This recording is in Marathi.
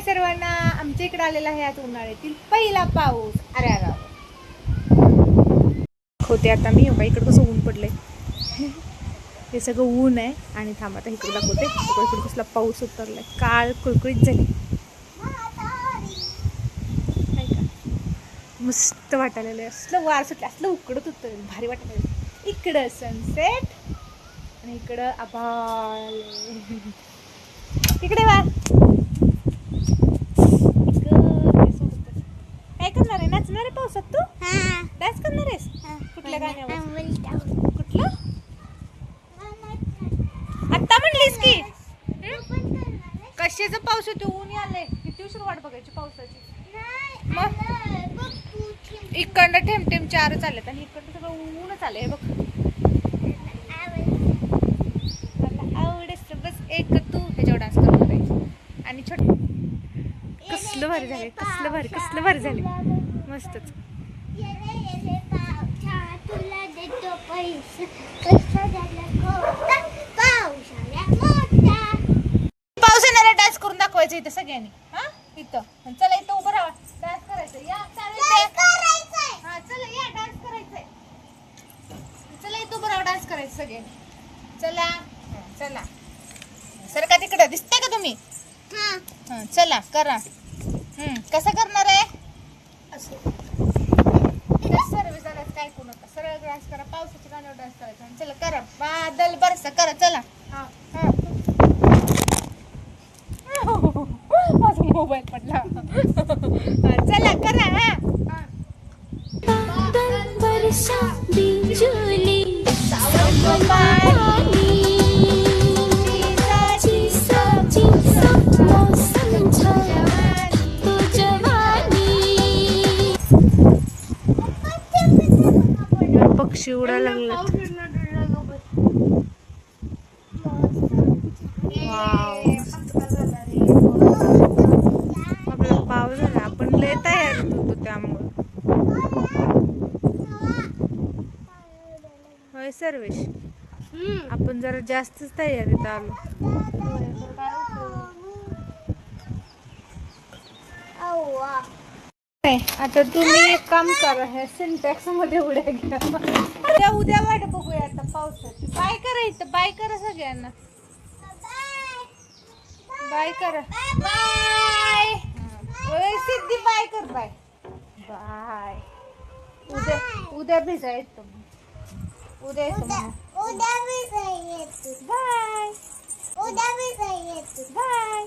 सर्वांना, आमच्या इकडे आलेला आहे आज उन्हाळ्यातील पहिला पाऊस. अरे अरे होते आता मी बघा इकडं कसं ऊन पडलंय. हे सगळं ऊन आहे आणि थांब आता इकडे दाखवते. इकडे कसला पाऊस उतरलाय, काळ कुळकुळीत झाली. मस्त वाटायला असलं वार सुटलं, असलं उकडत होतं, भारी वाटायला. इकडं सनसेट आणि इकडं आभाळ. इकडे वा काय करणार आहे? नाचणार आहे पावसात तू? डान्स करणार आहेस? कुठल्या गाण्यावर? कुठलं? आता म्हणलीस की कशाचं पाऊस येतो? ऊन आलंय. किती उशीर वाट बघायची पावसाची? मग इकडनं ठेम ठेम चार चालत आणि इकडनं सगळं ऊनच आलंय बघ. मला आवडस बस एक तू ह्याच्यावर डान्स करणार आहे. आणि छोट कसलं भारी झाले, कसलं भारी झाले, मस्तच. पाऊस येणारा डान्स करून दाखवायचं इथं सगळ्यांनी. हा इथं चला, इथं उभं राहा, डान्स करायचं. या हा चला या डान्स करायचंय. चला इथं उभं राहा, डान्स करायचं सगळ्यांनी. चला चला सर का तिकडे दिसतंय का तुम्ही? हा चला करा. कसं करणार आहे? असं सर्व जणांच काय करू नका, सरळ डान्स करा. पावसाच्या गाण्यावर डान्स करायचा. चला करा, बादल बरसा करा. चला हा हा माझा मोबाईल पडला. चला करा. हा बादल बरसा बिजुली पक्षी उडायला लागला. आपला पाव झाला, आपण लय तयारीत होतो त्यामुळे. होय सर्वेश, आपण जरा जास्तच तयारीत आलो. आता तुम्ही एक काम करा, ह्या सिंटॅक्स मध्ये उड्या घ्या. उद्या वाट बघूया आता पावसाची. बाय करा इथं, बाय करा सगळ्यांना. बाय करा. बाय सिद्धी, बाय कर. Bye bye. उद्या भिजायचं. उद्या येतो. बाय. बाय.